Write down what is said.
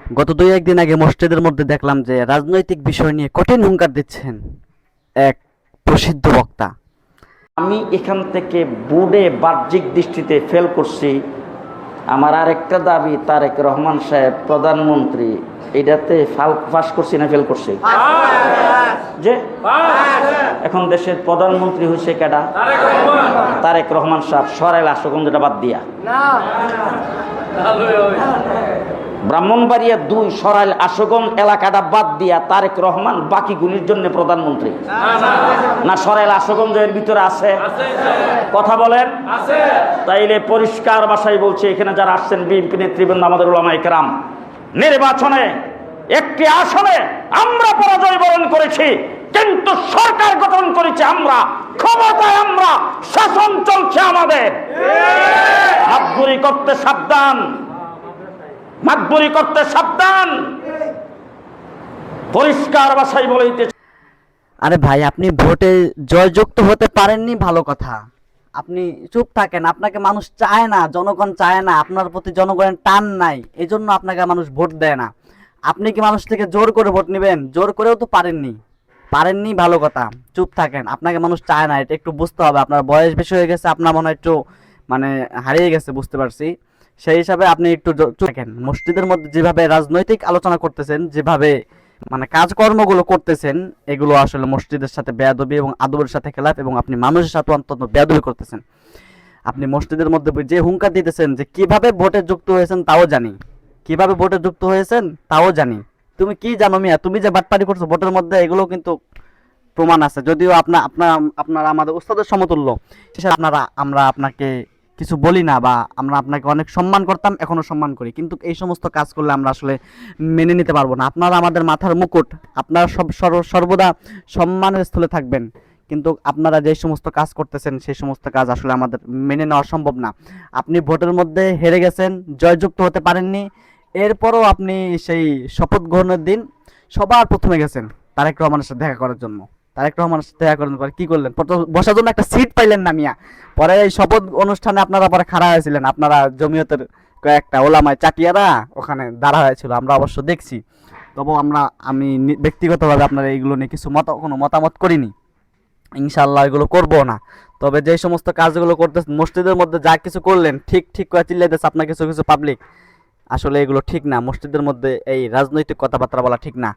গত 2-1 দিন আগে মসজিদের মধ্যে দেখলাম যে রাজনৈতিক বিষয় নিয়ে কঠিন হুঙ্কার দিচ্ছেন এক প্রসিদ্ধ বক্তা। আমি এখান থেকে বোর্ডে বাহ্যিক দৃষ্টিতে ফেল করছি। আমার আরেকটা দাবি, তারেক রহমান সাহেব প্রধানমন্ত্রী, এটাতে পাস করছি না ফেল করছি? যে এখন দেশের প্রধানমন্ত্রী হয়েছে কেডা? তারেক রহমান সাহেব। সরাইল আশুগঞ্জটা বাদ দিয়া, ব্রাহ্মণবাড়িয়া 2 সরাইল আশুগঞ্জ এলাকাটা বাদ দিয়া তারেক রহমান বাকি গুলির জন্য প্রধানমন্ত্রী না? সরাইল আশুগঞ্জ এর ভিতরে আছে? কথা বলেন। তাইলে পরিষ্কার ভাষায় বলছে, এখানে যারা আসছেন বিএনপি নেতৃবৃন্দ, আমাদের উলামায়ে কেরাম, নির্বাচনে একটি আসনে আমরা পরাজয় বরণ করেছি, কিন্তু সরকার গঠন করেছে আমরা, ক্ষমতায় আমরা, শাসন চলছে আমাদের। মাতবুরি করতে সাবধান, মাতবুরি করতে সাবধান, পরিষ্কার ভাষায় বলতে। আরে ভাই, আপনি ভোটে জয়যুক্ত হতে পারেননি, ভালো কথা, আপনি চুপ থাকেন। আপনাকে মানুষ চায় না, জনগণ চায় না, আপনার প্রতি জনগণের টান নাই, এই জন্য আপনাকে মানুষ ভোট দেয় না। আপনি কি মানুষ থেকে জোর করে ভোট নেবেন? জোর করেও তো পারেননি, ভালো কথা, চুপ থাকেন। আপনাকে মানুষ চায় না, এটা একটু বুঝতে হবে। আপনার বয়স বেশি হয়ে গেছে, আপনার মনে হয় একটু মানে হারিয়ে গেছে, বুঝতে পারছি। সেই হিসাবে আপনি একটু চুপ থাকেন। মসজিদের মধ্যে যেভাবে রাজনৈতিক আলোচনা করতেছেন, যেভাবে মানে কাজকর্মগুলো করতেছেন, এগুলো আসলে মসজিদের সাথে বেয়াদবি এবং আদবের সাথে খেলাফ, এবং আপনি মানুষের সাথে অন্তত বেয়াদবি করতেছেন। আপনি মসজিদের মধ্যে যে হুঙ্কার দিতেছেন যে কিভাবে ভোটে যুক্ত হয়েছেন তাও জানি, কিভাবে ভোটে যুক্ত হয়েছেন তাও জানি। তুমি কি জানো মিয়া? তুমি যে বাটপারি করছো ভোটের মধ্যে, এগুলো কিন্তু প্রমাণ আছে। যদিও আপনারা আমাদের উস্তাদের সমতুল্য, আমরা আপনাকে কিছু বলি না, বা আমরা আপনাকে অনেক সম্মান করতাম, এখনো সম্মান করি, কিন্তু এই সমস্ত কাজ করলে আমরা আসলে মেনে নিতে পারবো না। আপনারা আমাদের মাথার মুকুট, আপনারা সর্বদা সম্মানের স্থলে থাকবেন, কিন্তু আপনারা যে সমস্ত কাজ করতেছেন সেই সমস্ত কাজ আসলে আমাদের মেনে নেওয়া সম্ভব না। আপনি ভোটের মধ্যে হেরে গেছেন, জয়যুক্ত হতে পারেননি, এরপরও আপনি সেই শপথ গ্রহণের দিন সবার প্রথমে গেছেন তারেক রহমানের সাথে দেখা করার জন্য। তারেক রহমানের সাথে দেখা করার পরে কি করলেন? বসার জন্য একটা সিট পাইলেন না মিয়া। পরে এই শপথ অনুষ্ঠানে আপনারা পরে খাড়া হয়েছিলেন, আপনারা জমিয়তের কয়েকটা ওলামায় চাটিয়ারা ওখানে দাঁড়া হয়েছিল, আমরা অবশ্য দেখছি। তবুও আমি ব্যক্তিগতভাবে আপনার এইগুলো নিয়ে কোনো মতামত করিনি, ইনশাআল্লাহ এগুলো করবো না। তবে যে সমস্ত কাজগুলো করতে মসজিদের মধ্যে যা কিছু করলেন, ঠিক করে চিল্লাইতেছে আপনার কিছু পাবলিক, আসলে এগুলো ঠিক না। মসজিদের মধ্যে এই রাজনৈতিক কথাবার্তা বলা ঠিক না।